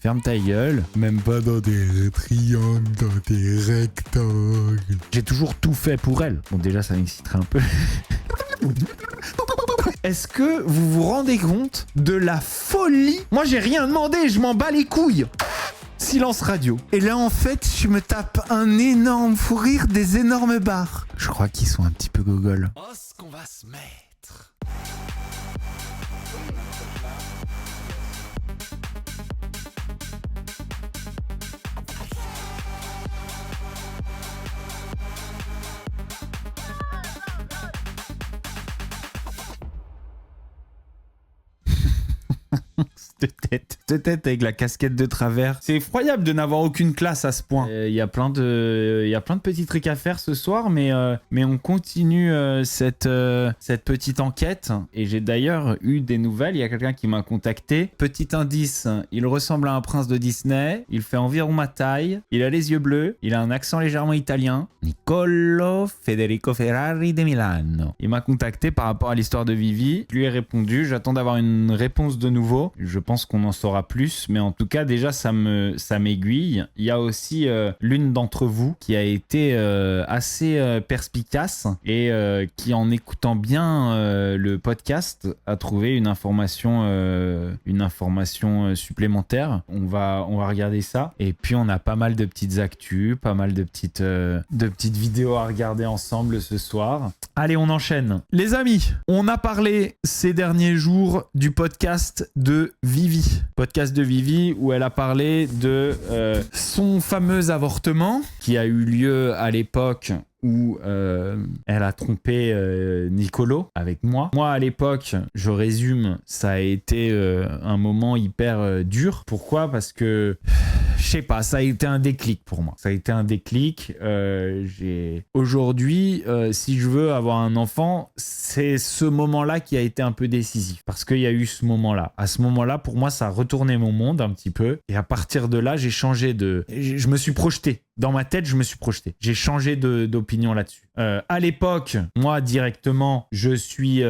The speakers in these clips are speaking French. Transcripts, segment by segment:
Ferme ta gueule. Même pas dans des triangles, dans des rectangles. J'ai toujours tout fait pour elle. Bon, déjà, ça m'exciterait un peu. Est-ce que vous vous rendez compte de la folie? Moi, j'ai rien demandé, je m'en bats les couilles. Silence radio. Et là, en fait, je me tape un énorme fou rire, des énormes barres. Je crois qu'ils sont un petit peu gogoles. Oh, ce qu'on va se mettre. Cette tête avec la casquette de travers. C'est effroyable de n'avoir aucune classe à ce point. Il y a plein de petits trucs à faire ce soir, mais on continue cette petite enquête. Et j'ai d'ailleurs eu des nouvelles. Il y a quelqu'un qui m'a contacté. Petit indice, il ressemble à un prince de Disney. Il fait environ ma taille. Il a les yeux bleus. Il a un accent légèrement italien. Niccolò Federico Ferrari de Milano. Il m'a contacté par rapport à l'histoire de Vivi. Je lui ai répondu. J'attends d'avoir une réponse de nouveau. Je pense qu'on en saura plus, mais en tout cas déjà ça m'aiguille. Il y a aussi l'une d'entre vous qui a été assez perspicace et qui, en écoutant bien le podcast, a trouvé une information supplémentaire. On va regarder ça, et puis on a pas mal de petites actus, pas mal de petites vidéos à regarder ensemble ce soir. Allez, on enchaîne. Les amis, on a parlé ces derniers jours du podcast de Vivi. Podcast de Vivi où elle a parlé de son fameux avortement qui a eu lieu à l'époque où elle a trompé Niccolò avec moi. Moi, à l'époque, je résume, ça a été un moment hyper dur. Pourquoi ? Parce que je sais pas, ça a été un déclic pour moi. Ça a été un déclic. Aujourd'hui, si je veux avoir un enfant, c'est ce moment-là qui a été un peu décisif. Parce qu'il y a eu ce moment-là. À ce moment-là, pour moi, ça a retourné mon monde un petit peu. Et à partir de là, j'ai changé de... Je me suis projeté. Dans ma tête, je me suis projeté. J'ai changé d'opinion là-dessus. À l'époque, moi, directement, je suis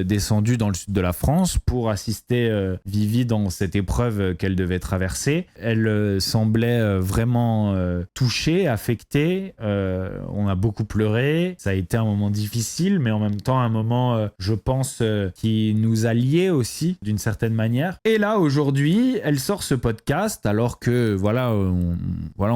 descendu dans le sud de la France pour assister Vivi dans cette épreuve qu'elle devait traverser. Elle semblait vraiment touchée, affectée. On a beaucoup pleuré. Ça a été un moment difficile, mais en même temps, un moment, je pense, qui nous a liés aussi, d'une certaine manière. Et là, aujourd'hui, elle sort ce podcast, alors que, voilà, on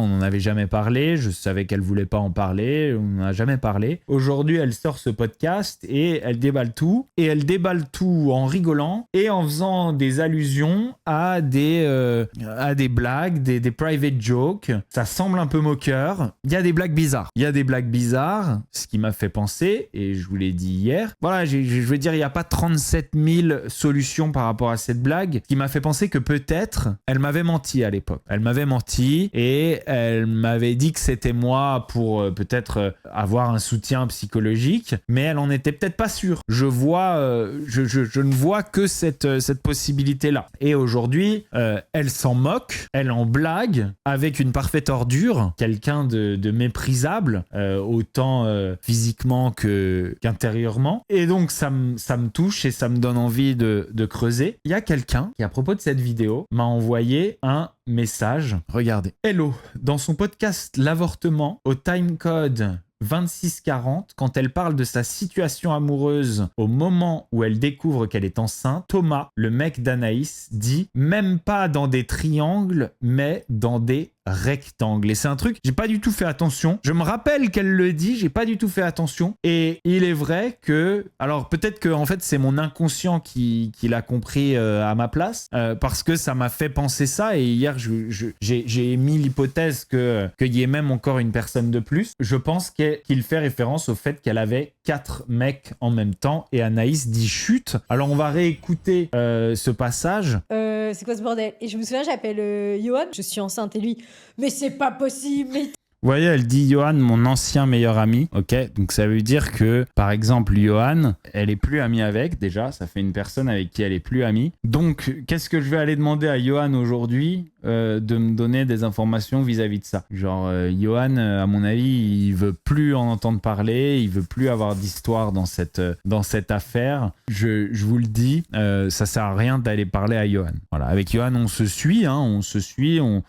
n'en avait jamais parlé. Je savais qu'elle voulait pas en parler. On n'en a jamais parlé. Aujourd'hui, elle sort ce podcast et elle déballe tout. Et elle déballe tout en rigolant et en faisant des allusions à des blagues, des private jokes. Ça semble un peu moqueur. Il y a des blagues bizarres. Ce qui m'a fait penser, et je vous l'ai dit hier, voilà, je veux dire, il n'y a pas 37 000 solutions par rapport à cette blague, qui m'a fait penser que peut-être elle m'avait menti à l'époque. Elle m'avait menti et elle m'avait dit que c'était moi pour peut-être avoir un soutien psychologique, mais elle en était peut-être pas sûre. Je ne vois que cette possibilité-là. Et aujourd'hui, elle s'en moque, elle en blague avec une parfaite ordure, quelqu'un de méprisable, autant physiquement qu'intérieurement. Et donc ça me touche et ça me donne envie de creuser. Il y a quelqu'un qui, à propos de cette vidéo, m'a envoyé un message. Regardez. Hello, dans son podcast L'avortement, au timecode 2640, quand elle parle de sa situation amoureuse au moment où elle découvre qu'elle est enceinte, Thomas, le mec d'Anaïs, dit « Même pas dans des triangles, mais dans des rectangles ». Et c'est un truc, j'ai pas du tout fait attention. Je me rappelle qu'elle le dit, j'ai pas du tout fait attention. Et il est vrai que... Alors peut-être que en fait c'est mon inconscient qui l'a compris à ma place, parce que ça m'a fait penser ça. Et hier j'ai émis l'hypothèse qu'il y ait même encore une personne de plus. Je pense qu'il fait référence au fait qu'elle avait 4 mecs en même temps, et Anaïs dit chut. Alors on va réécouter ce passage. C'est quoi ce bordel? Et je me souviens, j'appelle Johan, je suis enceinte, et lui, mais c'est pas possible, mais... Vous voyez, elle dit Johan, mon ancien meilleur ami. Ok, donc ça veut dire que, par exemple, Johan, elle est plus amie avec, déjà. Ça fait une personne avec qui elle est plus amie. Donc, qu'est-ce que je vais aller demander à Johan aujourd'hui ? de me donner des informations vis-à-vis de ça. Genre, Johan, à mon avis, il veut plus en entendre parler, il veut plus avoir d'histoire dans cette affaire. Je vous le dis, ça sert à rien d'aller parler à Johan. Voilà, avec Johan, on se suit,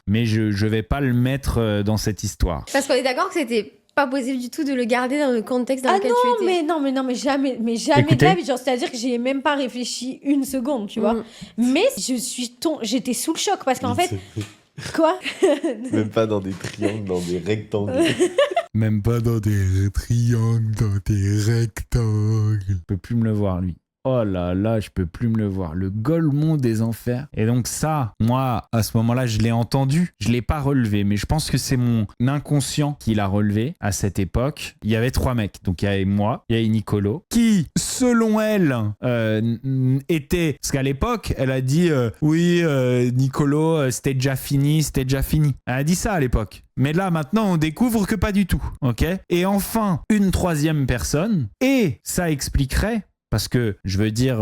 mais je vais pas le mettre dans cette histoire. Parce qu'on est d'accord que c'était pas possible du tout de le garder dans le contexte dans lequel tu étais. Mais jamais Écoutez. de la vie. Genre, c'est-à-dire que j'y ai même pas réfléchi une seconde, tu vois. Mais j'étais sous le choc parce qu'en fait, quoi? Même pas dans des triangles, dans des rectangles. Même pas dans des triangles, dans des rectangles. Je peux plus me le voir, lui. Oh là là, je peux plus me le voir. Le Golemont des enfers. Et donc ça, moi, à ce moment-là, je l'ai entendu. Je l'ai pas relevé, mais je pense que c'est mon inconscient qui l'a relevé à cette époque. Il y avait 3 mecs. Donc il y avait moi, il y avait Nicolo, qui, selon elle, était... Parce qu'à l'époque, elle a dit oui, Nicolo, c'était déjà fini. Elle a dit ça à l'époque. Mais là, maintenant, on découvre que pas du tout. Ok ? Et enfin, une 3e personne. Et ça expliquerait... Parce que, je veux dire,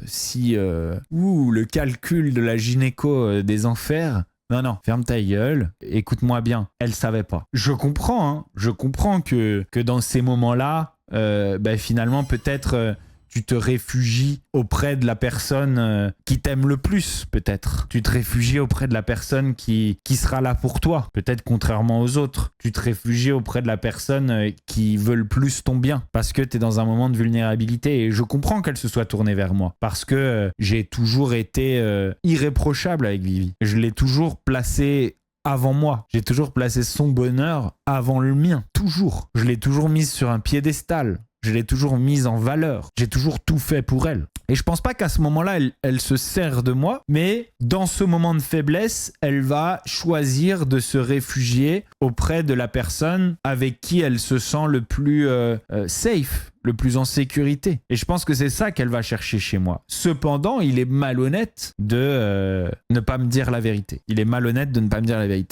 si le calcul de la gynéco des enfers... Non, ferme ta gueule, écoute-moi bien, elle savait pas. Je comprends que dans ces moments-là, finalement, peut-être... tu te réfugies auprès de la personne qui t'aime le plus, peut-être. Tu te réfugies auprès de la personne qui sera là pour toi, peut-être contrairement aux autres. Tu te réfugies auprès de la personne qui veut le plus ton bien, parce que tu es dans un moment de vulnérabilité. Et je comprends qu'elle se soit tournée vers moi, parce que j'ai toujours été irréprochable avec Vivi. Je l'ai toujours placé avant moi. J'ai toujours placé son bonheur avant le mien. Toujours. Je l'ai toujours mise sur un piédestal. Je l'ai toujours mise en valeur. J'ai toujours tout fait pour elle. Et je pense pas qu'à ce moment-là, elle se sert de moi, mais dans ce moment de faiblesse, elle va choisir de se réfugier auprès de la personne avec qui elle se sent le plus safe, le plus en sécurité. Et je pense que c'est ça qu'elle va chercher chez moi. Cependant, il est malhonnête de ne pas me dire la vérité.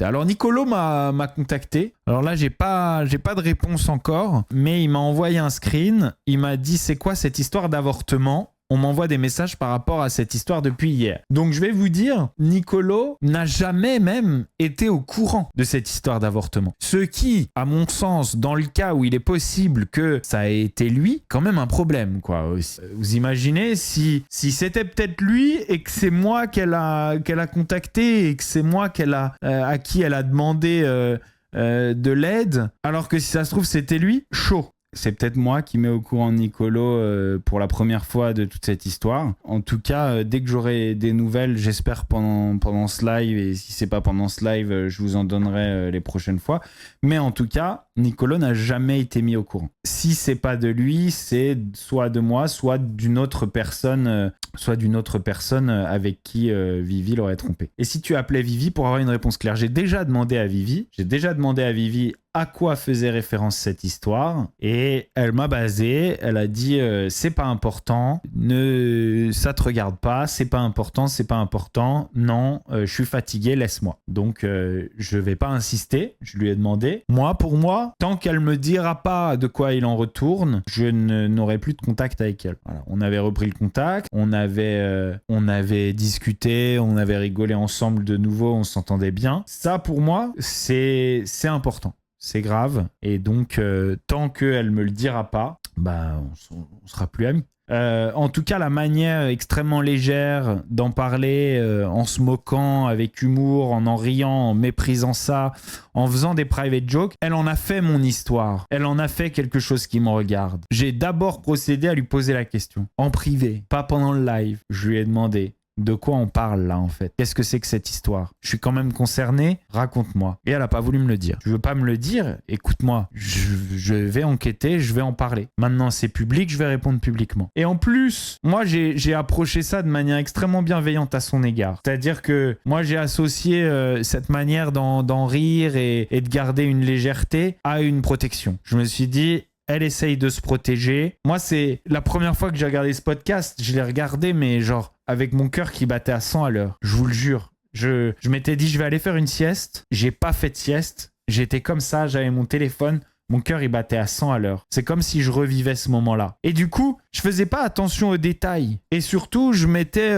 Alors, Nicolo m'a contacté. Alors là, j'ai pas de réponse encore, mais il m'a envoyé un screen. Il m'a dit, c'est quoi cette histoire d'avortement ? On m'envoie des messages par rapport à cette histoire depuis hier. Donc je vais vous dire, Nicolo n'a jamais même été au courant de cette histoire d'avortement. Ce qui, à mon sens, dans le cas où il est possible que ça ait été lui, quand même un problème, quoi. Vous imaginez si c'était peut-être lui et que c'est moi qu'elle a contacté et que c'est moi à qui elle a demandé de l'aide, alors que si ça se trouve c'était lui, chaud. C'est peut-être moi qui mets au courant Nicolo pour la première fois de toute cette histoire. En tout cas, dès que j'aurai des nouvelles, j'espère pendant ce live, et si c'est pas pendant ce live, je vous en donnerai les prochaines fois. Mais en tout cas, Nicolo n'a jamais été mis au courant. Si c'est pas de lui, c'est soit de moi, soit d'une autre personne avec qui Vivi l'aurait trompé. Et si tu appelais Vivi pour avoir une réponse claire, j'ai déjà demandé à Vivi à quoi faisait référence cette histoire, et elle m'a basé, elle a dit c'est pas important, ça te regarde pas, c'est pas important, non, je suis fatigué, laisse-moi. Donc je vais pas insister, je lui ai demandé. Pour moi, tant qu'elle me dira pas de quoi il en retourne, je n'aurai plus de contact avec elle. Voilà. On avait repris le contact, on avait discuté, on avait rigolé ensemble de nouveau, on s'entendait bien. Ça pour moi, c'est important. C'est grave, et donc tant qu'elle me le dira pas, on sera plus amis. En tout cas, la manière extrêmement légère d'en parler, en se moquant avec humour, en riant, en méprisant ça, en faisant des private jokes, elle en a fait mon histoire. Elle en a fait quelque chose qui me regarde. J'ai d'abord procédé à lui poser la question, en privé, pas pendant le live. Je lui ai demandé: de quoi on parle là en fait? Qu'est-ce que c'est que cette histoire? Je suis quand même concerné, raconte-moi. Et elle a pas voulu me le dire. Tu veux pas me le dire? Écoute-moi, je vais enquêter, je vais en parler. Maintenant c'est public, je vais répondre publiquement. Et en plus, moi j'ai approché ça de manière extrêmement bienveillante à son égard. C'est-à-dire que moi j'ai associé cette manière d'en rire et de garder une légèreté à une protection. Je me suis dit, elle essaye de se protéger. Moi, c'est la première fois que j'ai regardé ce podcast, je l'ai regardé, mais genre avec mon cœur qui battait à 100 à l'heure. Je vous le jure. Je m'étais dit, je vais aller faire une sieste. J'ai pas fait de sieste. J'étais comme ça, j'avais mon téléphone Mon cœur, il battait à 100 à l'heure. C'est comme si je revivais ce moment-là. Et du coup, je faisais pas attention aux détails. Et surtout, je mettais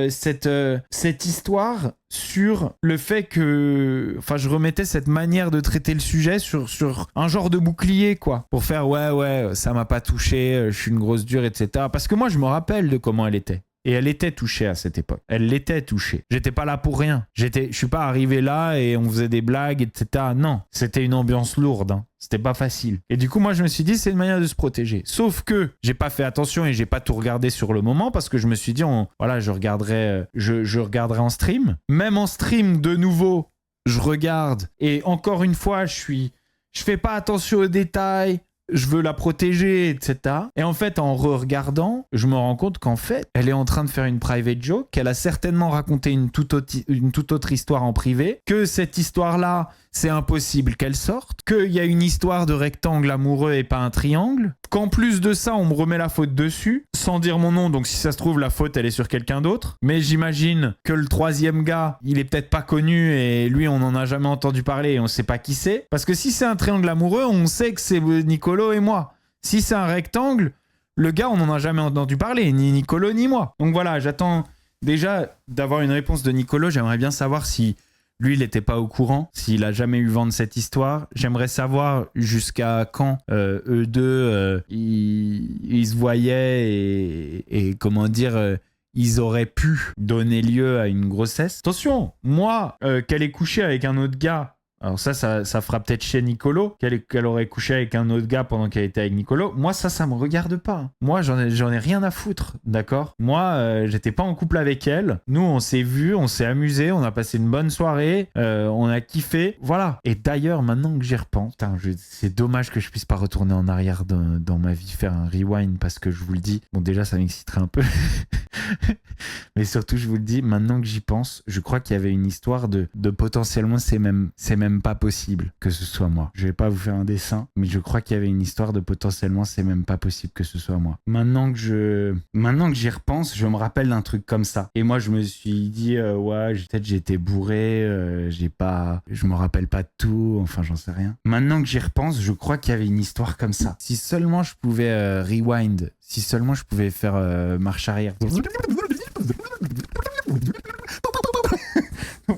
cette histoire sur le fait que... Enfin, je remettais cette manière de traiter le sujet sur un genre de bouclier, quoi. Pour faire, ouais, ça m'a pas touché, je suis une grosse dure, etc. Parce que moi, je me rappelle de comment elle était. Et elle était touchée à cette époque. Elle l'était touchée. J'étais pas là pour rien. Je suis pas arrivé là et on faisait des blagues, etc. Non, c'était une ambiance lourde. Hein. C'était pas facile. Et du coup, moi, je me suis dit, c'est une manière de se protéger. Sauf que j'ai pas fait attention et j'ai pas tout regardé sur le moment parce que je me suis dit, je regarderai en stream. Même en stream, de nouveau, je regarde. Et encore une fois, je fais pas attention aux détails. Je veux la protéger, etc. Et en fait, en regardant, je me rends compte qu'en fait, elle est en train de faire une private joke, qu'elle a certainement raconté une toute autre histoire en privé, que cette histoire-là, c'est impossible qu'elle sorte, qu'il y a une histoire de rectangle amoureux et pas un triangle, qu'en plus de ça, on me remet la faute dessus, sans dire mon nom, donc si ça se trouve, la faute, elle est sur quelqu'un d'autre. Mais j'imagine que le troisième gars, il est peut-être pas connu et lui, on n'en a jamais entendu parler et on sait pas qui c'est. Parce que si c'est un triangle amoureux, on sait que c'est Nicolo et moi. Si c'est un rectangle, le gars, on n'en a jamais entendu parler, ni Nicolo ni moi. Donc voilà, j'attends déjà d'avoir une réponse de Nicolo. J'aimerais bien savoir si lui, il n'était pas au courant, s'il a jamais eu vent de cette histoire. J'aimerais savoir jusqu'à quand eux deux, ils se voyaient et comment dire... ils auraient pu donner lieu à une grossesse. Attention, moi, qu'elle ait couché avec un autre gars, alors ça fera peut-être chez Nicolo, qu'elle aurait couché avec un autre gars pendant qu'elle était avec Nicolo. Moi, ça me regarde pas. Moi, j'en ai rien à foutre, d'accord ? Moi, j'étais pas en couple avec elle. Nous, on s'est vus, on s'est amusés, on a passé une bonne soirée, on a kiffé. Voilà. Et d'ailleurs, maintenant que j'y repense, c'est dommage que je puisse pas retourner en arrière dans ma vie, faire un rewind, parce que je vous le dis, bon, déjà, ça m'exciterait un peu. Mais surtout, je vous le dis, maintenant que j'y pense, je crois qu'il y avait une histoire de potentiellement, c'est même pas possible que ce soit moi. Je vais pas vous faire un dessin, mais je crois qu'il y avait une histoire de potentiellement, c'est même pas possible que ce soit moi. Maintenant que j'y repense, je me rappelle d'un truc comme ça. Et moi, je me suis dit, peut-être j'ai été bourré, je me rappelle pas de tout, enfin, j'en sais rien. Maintenant que j'y repense, je crois qu'il y avait une histoire comme ça. Si seulement je pouvais rewind, si seulement je pouvais faire marche arrière.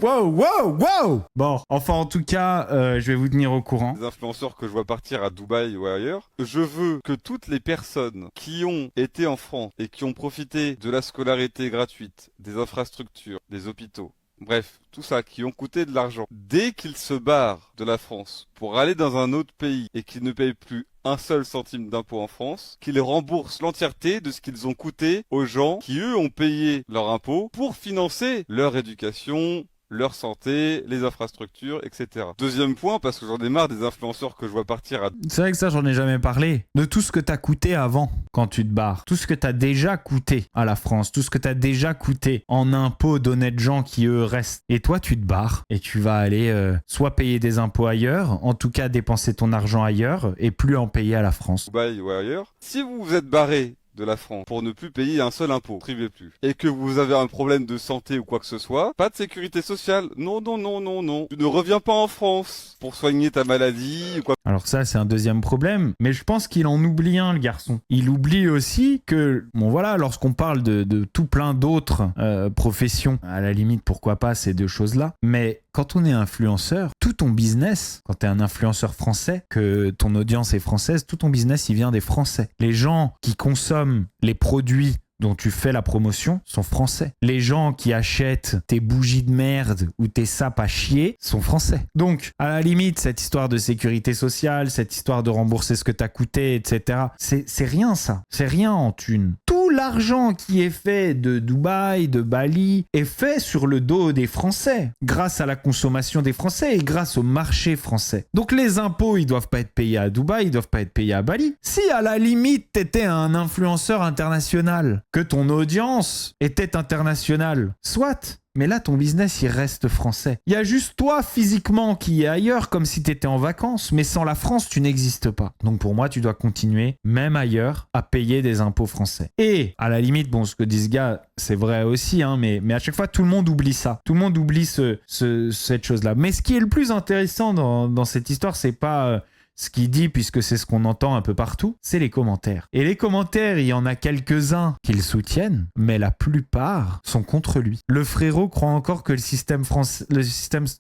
Wow! Bon, enfin en tout cas, je vais vous tenir au courant. Les influenceurs que je vois partir à Dubaï ou ailleurs, je veux que toutes les personnes qui ont été en France et qui ont profité de la scolarité gratuite, des infrastructures, des hôpitaux, bref, tout ça, qui ont coûté de l'argent, dès qu'ils se barrent de la France pour aller dans un autre pays et qu'ils ne payent plus un seul centime d'impôt en France, qu'ils remboursent l'entièreté de ce qu'ils ont coûté aux gens qui, eux, ont payé leur impôt pour financer leur éducation, leur santé, les infrastructures, etc. Deuxième point, parce que j'en ai marre des influenceurs que je vois partir à... C'est vrai que ça, j'en ai jamais parlé. De tout ce que t'as coûté avant, quand tu te barres. Tout ce que t'as déjà coûté à la France. Tout ce que t'as déjà coûté en impôts d'honnêtes gens qui, eux, restent. Et toi, tu te barres et tu vas aller soit payer des impôts ailleurs, en tout cas dépenser ton argent ailleurs, et plus en payer à la France. Dubaï ou ailleurs. Si vous vous êtes barré de la France pour ne plus payer un seul impôt, privez plus, et que vous avez un problème de santé ou quoi que ce soit, pas de sécurité sociale. Non. Tu ne reviens pas en France pour soigner ta maladie ou quoi. Alors ça, c'est un deuxième problème, mais je pense qu'il en oublie un, le garçon. Il oublie aussi que, bon voilà, lorsqu'on parle de tout plein d'autres professions, à la limite, pourquoi pas ces deux choses-là, mais quand on est influenceur, tout ton business, quand tu es un influenceur français, que ton audience est française, tout ton business, il vient des Français. Les gens qui consomment les produits dont tu fais la promotion sont français. Les gens qui achètent tes bougies de merde ou tes sapes à chier sont français. Donc, à la limite, cette histoire de sécurité sociale, cette histoire de rembourser ce que t'as coûté, etc., c'est rien ça. C'est rien en thune. Tout l'argent qui est fait de Dubaï, de Bali, est fait sur le dos des Français, grâce à la consommation des Français et grâce au marché français. Donc les impôts, ils doivent pas être payés à Dubaï, ils doivent pas être payés à Bali. Si à la limite, t'étais un influenceur international, que ton audience était internationale, soit, Mais là, ton business, il reste français. Il y a juste toi, physiquement, qui est ailleurs, comme si tu étais en vacances. Mais sans la France, tu n'existes pas. Donc pour moi, tu dois continuer, même ailleurs, à payer des impôts français. Et, à la limite, bon, ce que dit ce gars, c'est vrai aussi, hein, mais à chaque fois, tout le monde oublie ça. Tout le monde oublie cette chose-là. Mais ce qui est le plus intéressant dans cette histoire, c'est pas... ce qu'il dit, puisque c'est ce qu'on entend un peu partout, c'est les commentaires. Et les commentaires, il y en a quelques-uns qui le soutiennent, mais la plupart sont contre lui. Le frérot croit encore que le système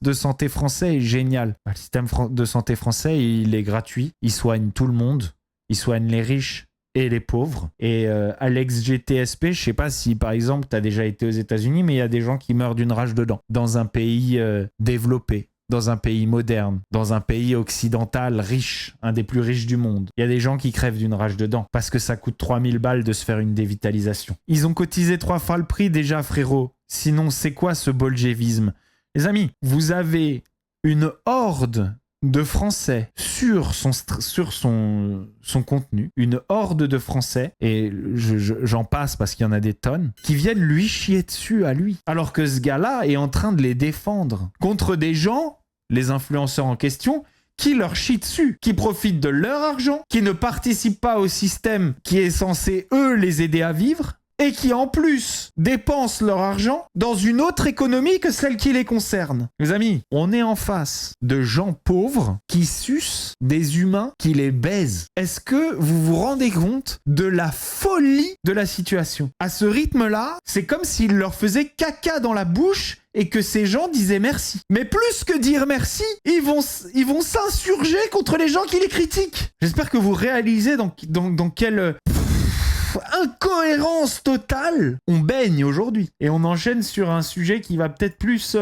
de santé français est génial. Le système de santé français, il est gratuit, il soigne tout le monde, il soigne les riches et les pauvres. Et Alex GTSP, je sais pas si par exemple tu as déjà été aux États-Unis, mais il y a des gens qui meurent d'une rage de dents dans un pays développé. Dans un pays moderne, dans un pays occidental riche, un des plus riches du monde. Il y a des gens qui crèvent d'une rage de dents parce que ça coûte 3000 balles de se faire une dévitalisation. Ils ont cotisé 3 fois le prix déjà, frérot. Sinon, c'est quoi ce bolchevisme? Les amis, vous avez une horde de Français sur son contenu, une horde de Français, et j'en passe parce qu'il y en a des tonnes, qui viennent lui chier dessus à lui. Alors que ce gars-là est en train de les défendre contre des gens, les influenceurs en question, qui leur chient dessus, qui profitent de leur argent, qui ne participent pas au système qui est censé, eux, les aider à vivre, et qui en plus dépensent leur argent dans une autre économie que celle qui les concerne. Les amis, on est en face de gens pauvres qui sucent des humains qui les baisent. Est-ce que vous vous rendez compte de la folie de la situation? À ce rythme-là, c'est comme s'ils leur faisaient caca dans la bouche et que ces gens disaient merci. Mais plus que dire merci, ils vont s'insurger contre les gens qui les critiquent. J'espère que vous réalisez dans quelle... incohérence totale on baigne aujourd'hui. Et on enchaîne sur un sujet qui va peut-être plus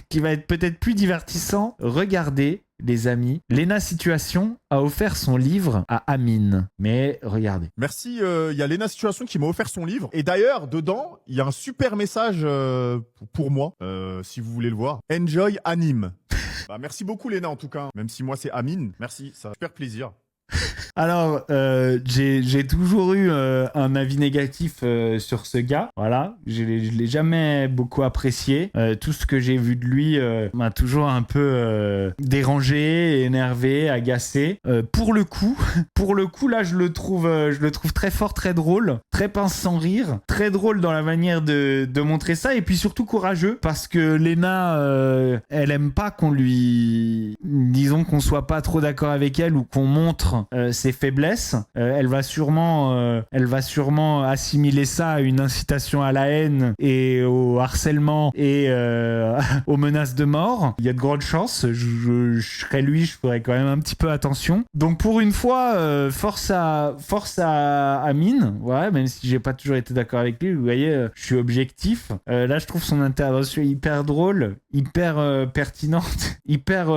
qui va être peut-être plus divertissant. Regardez, les amis, Léna Situation a offert son livre à Amine. Mais regardez. Merci, il y a Léna Situation qui m'a offert son livre. Et d'ailleurs, dedans, il y a un super message pour moi, si vous voulez le voir. Enjoy Anime. Bah, merci beaucoup Léna en tout cas. Même si moi c'est Amine. Merci, ça fait super plaisir. Alors, j'ai toujours eu un avis négatif sur ce gars. Voilà, je l'ai jamais beaucoup apprécié. Tout ce que j'ai vu de lui m'a toujours un peu dérangé, énervé, agacé. Pour le coup, là, je le trouve très fort, très drôle, très pince sans rire, très drôle dans la manière de montrer ça, et puis surtout courageux, parce que Léna, elle aime pas disons qu'on soit pas trop d'accord avec elle ou qu'on montre ses faiblesses. Elle va sûrement assimiler ça à une incitation à la haine et au harcèlement et aux menaces de mort. Il y a de grandes chances. Je serais lui, je ferais quand même un petit peu attention. Donc pour une fois, force à Amine. Ouais, même si j'ai pas toujours été d'accord avec lui, vous voyez, je suis objectif. Là, je trouve son intervention hyper drôle, hyper pertinente, hyper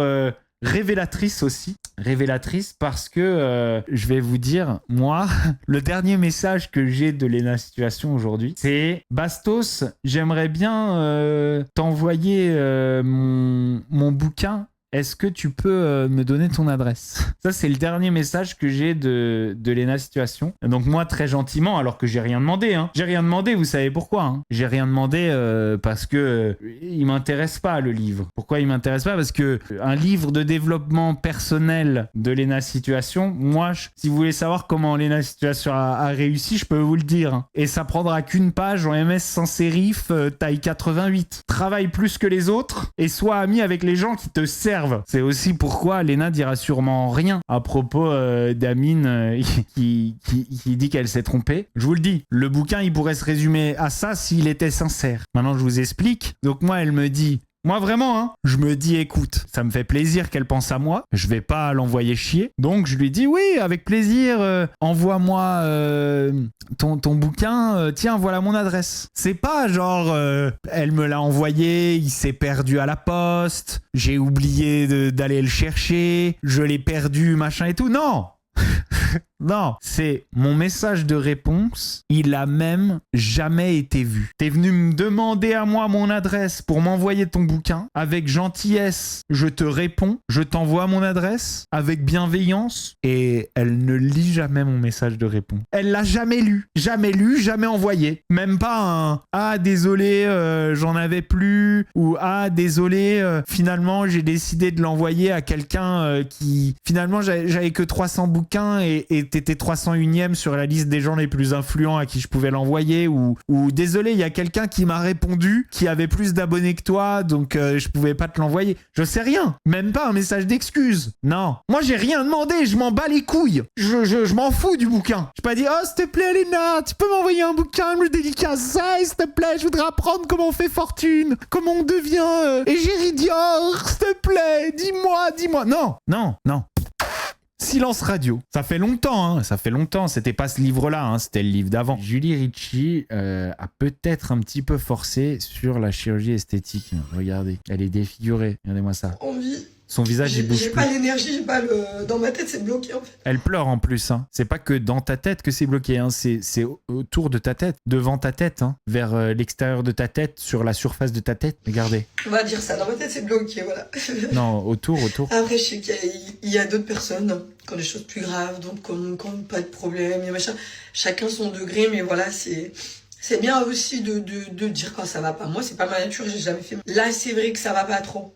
révélatrice aussi. Révélatrice parce que je vais vous dire, moi, le dernier message que j'ai de Léna Situation aujourd'hui, c'est Bastos, j'aimerais bien t'envoyer mon bouquin. Est-ce que tu peux me donner ton adresse? Ça, c'est le dernier message que j'ai de Léna Situation. Donc moi, très gentiment, alors que j'ai rien demandé. Hein. J'ai rien demandé, vous savez pourquoi hein. J'ai rien demandé parce que il m'intéresse pas, le livre. Pourquoi il m'intéresse pas? Parce que un livre de développement personnel de Léna Situation, moi, si vous voulez savoir comment Léna Situation a réussi, je peux vous le dire. Hein. Et ça prendra qu'une page en MS sans sérif, taille 88. Travaille plus que les autres et sois ami avec les gens qui te servent. C'est aussi pourquoi Léna dira sûrement rien à propos d'Amine qui dit qu'elle s'est trompée. Je vous le dis, le bouquin il pourrait se résumer à ça s'il était sincère. Maintenant je vous explique. Donc moi elle me dit, moi vraiment, hein, je me dis écoute, ça me fait plaisir qu'elle pense à moi, je vais pas l'envoyer chier. Donc je lui dis oui, avec plaisir, envoie-moi ton bouquin, tiens voilà mon adresse. C'est pas genre elle me l'a envoyé, il s'est perdu à la poste, j'ai oublié d'aller le chercher, je l'ai perdu machin et tout, non. Non, c'est mon message de réponse, il a même jamais été vu. T'es venu me demander à moi mon adresse pour m'envoyer ton bouquin. Avec gentillesse, je te réponds, je t'envoie mon adresse avec bienveillance et elle ne lit jamais mon message de réponse. Elle l'a jamais lu, jamais envoyé. Même pas un « Ah, désolé, j'en avais plus » ou « Ah, désolé, finalement, j'ai décidé de l'envoyer à quelqu'un qui... Finalement, j'avais que 300 bouquins et t'étais 301e sur la liste des gens les plus influents à qui je pouvais l'envoyer ou désolé, il y a quelqu'un qui m'a répondu qui avait plus d'abonnés que toi, donc je pouvais pas te l'envoyer. Je sais rien. Même pas un message d'excuse. Non. Moi, j'ai rien demandé. Je m'en bats les couilles. Je m'en fous du bouquin. J'ai pas dit, oh, s'il te plaît, Léna, tu peux m'envoyer un bouquin, me dédicacer, s'il te plaît, je voudrais apprendre comment on fait fortune, comment on devient égérie Dior, s'il te plaît, dis-moi. Non. Silence radio. Ça fait longtemps, C'était pas ce livre-là, c'était le livre d'avant. Julie Ritchie a peut-être un petit peu forcé sur la chirurgie esthétique. Regardez, elle est défigurée. Regardez-moi ça. Envie. Son visage, il bouge J'ai plus. pas l'énergie, j'ai pas le... Dans ma tête, c'est bloqué, en fait. Elle pleure en plus. C'est pas que dans ta tête que c'est bloqué. C'est autour de ta tête, devant ta tête, vers l'extérieur de ta tête, sur la surface de ta tête. Regardez. On va dire ça. Dans ma tête, c'est bloqué, voilà. Non, autour. Après, je sais qu'il y a d'autres personnes qui ont des choses plus graves, donc qui n'ont pas de problème, et machin. Chacun son degré, mais voilà, c'est bien aussi de dire quand ça va pas. Moi, c'est pas ma nature, j'ai jamais fait. Là, c'est vrai que ça va pas trop.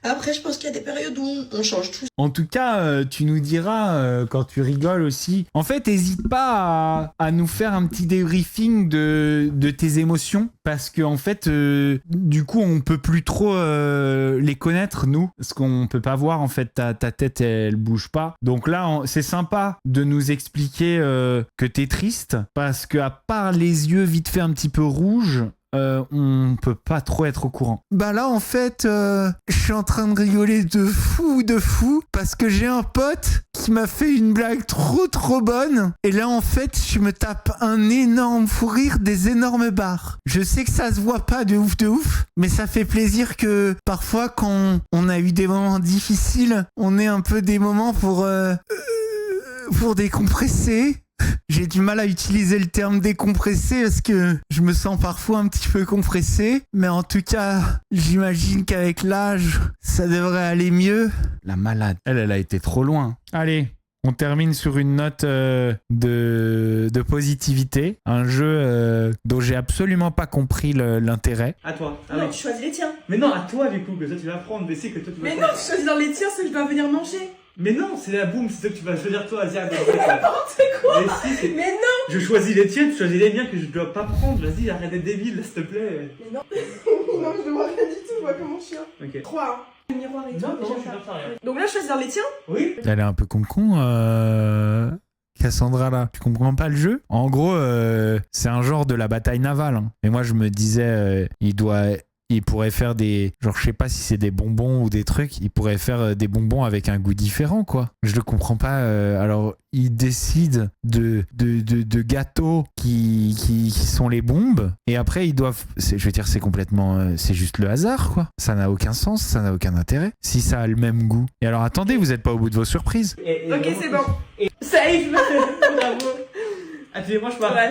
Après, je pense qu'il y a des périodes où on change tout. En tout cas, tu nous diras quand tu rigoles aussi. En fait, n'hésite pas à nous faire un petit débriefing de tes émotions. Parce que en fait, du coup, on peut plus trop les connaître, nous. Parce qu'on peut pas voir, en fait, ta tête, elle bouge pas. Donc là, c'est sympa de nous expliquer que t'es triste. Parce que à part les yeux vite fait un petit peu rouges, on peut pas trop être au courant. Bah là, en fait, je suis en train de rigoler de fou, parce que j'ai un pote qui m'a fait une blague trop bonne. Et là, en fait, je me tape un énorme fou rire, des énormes barres. Je sais que ça se voit pas de ouf, mais ça fait plaisir que parfois, quand on a eu des moments difficiles, on ait un peu des moments pour décompresser. J'ai du mal à utiliser le terme décompressé parce que je me sens parfois un petit peu compressé. Mais en tout cas, j'imagine qu'avec l'âge, ça devrait aller mieux. La malade, elle a été trop loin. Allez, on termine sur une note de positivité. Un jeu dont j'ai absolument pas compris l'intérêt. À toi. Ah non, oui. tu choisis les tiens. Mais non, à toi du coup, que toi tu vas prendre. Mais c'est que toi tu vas Mais prendre. non, tu choisis dans les tiens, ceux que je dois venir manger. Mais non, c'est la boum, c'est ça que tu vas choisir toi, vas-y, arrête. N'importe quoi. Mais non. Je choisis les tiens, tu choisis les miens que je dois pas prendre. Vas-y, arrête d'être débile, s'il te plaît. Mais non. Non, je ne vois rien du tout, je vois que mon chien. Ok. 3. Le miroir et tout. Non, déjà je suis ça. pas pareil. Donc là, je choisis dans les tiens. Oui. Elle est un peu con. Cassandra là, tu comprends pas le jeu? En gros, c'est un genre de la bataille navale. Et moi je me disais, il pourrait faire des... Genre, je sais pas si c'est des bonbons ou des trucs. Il pourrait faire des bonbons avec un goût différent, quoi. Je le comprends pas. Alors, il décide de gâteaux qui sont les bombes. Et après, ils doivent... Je veux dire, c'est complètement... c'est juste le hasard, quoi. Ça n'a aucun sens, ça n'a aucun intérêt. Si ça a le même goût. Et alors, attendez, vous êtes pas au bout de vos surprises. Ok, c'est bon. Safe. Bravo. Ah, tu les manges pas? Ouais,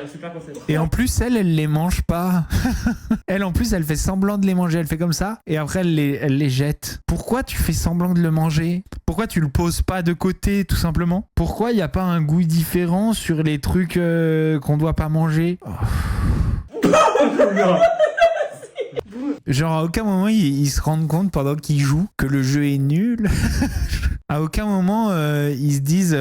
super concept. Et en plus, elle les mange pas. Elle, en plus, elle fait semblant de les manger. Elle fait comme ça. Et après, elle les jette. Pourquoi tu fais semblant de le manger? Pourquoi tu le poses pas de côté, tout simplement? Pourquoi il n'y a pas un goût différent sur les trucs qu'on doit pas manger? Genre, à aucun moment, ils se rendent compte pendant qu'ils jouent que le jeu est nul. À aucun moment, ils se disent...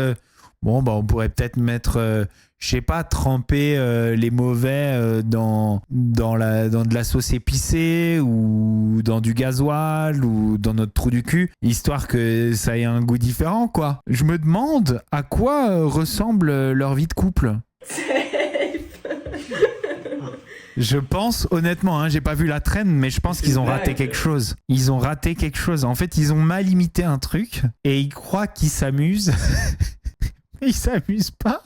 Bon, bah, on pourrait peut-être mettre, je sais pas, tremper les mauvais dans de la sauce épicée ou dans du gasoil ou dans notre trou du cul, histoire que ça ait un goût différent, quoi. Je me demande à quoi ressemble leur vie de couple. Je pense, honnêtement, j'ai pas vu la traîne, mais je pense qu'ils ont raté quelque chose. Ils ont raté quelque chose. En fait, ils ont mal imité un truc et ils croient qu'ils s'amusent. Ils s'amusent pas.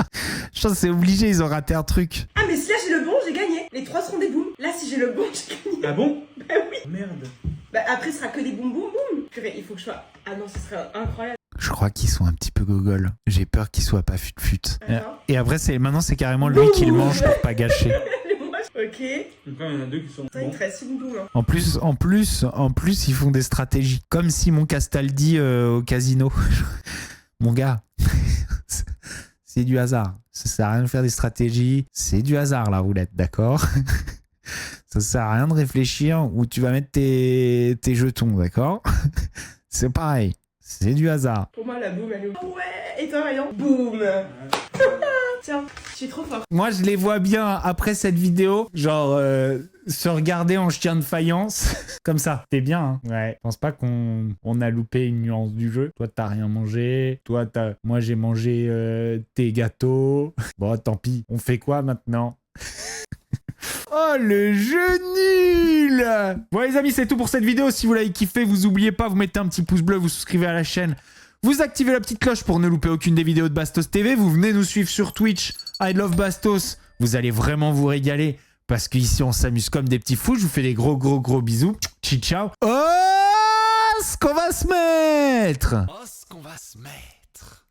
Je pense que c'est obligé, ils ont raté un truc. Ah, mais si là j'ai le bon, j'ai gagné. Les 3 seront des booms. Là, si j'ai le bon, j'ai gagné. Ah bon? Bah oui. Merde. Bah après, ce sera que des boum boum boum. Purée, il faut que je sois... Ah non, ce serait incroyable. Je crois crois qu'ils sont un petit peu gogoles. J'ai peur qu'ils soient pas fut-fut. Attends. Et après, maintenant, c'est carrément lui qui le mange pour pas gâcher. Ok. Donc là, il y en a deux qui sont Ça, il bons. te reste une boule. Hein. En plus, ils font des stratégies. Comme Simon Castaldi au casino. Mon gars, c'est du hasard. Ça sert à rien de faire des stratégies. C'est du hasard, la roulette, d'accord? Ça sert à rien de réfléchir où tu vas mettre tes jetons, d'accord? C'est pareil. C'est du hasard. Pour moi, la boum, elle est où? Ah ouais. Et toi, Ryan? Boum. Tiens, je suis trop fort. Moi, je les vois bien après cette vidéo, genre se regarder en chien de faïence. Comme ça. T'es bien, hein? Ouais. Je pense pas qu'on a loupé une nuance du jeu. Toi, t'as rien mangé. Toi, moi, j'ai mangé tes gâteaux. Bon, tant pis. On fait quoi maintenant? Oh, le jeu nul! Bon, les amis, c'est tout pour cette vidéo. Si vous l'avez kiffé, vous oubliez pas, vous mettez un petit pouce bleu, vous souscrivez à la chaîne. Vous activez la petite cloche pour ne louper aucune des vidéos de Bastos TV. Vous venez nous suivre sur Twitch, I Love Bastos. Vous allez vraiment vous régaler parce qu'ici, on s'amuse comme des petits fous. Je vous fais des gros bisous. Ciao, ciao. Oh, ce qu'on va se mettre! Oh, ce qu'on va se mettre!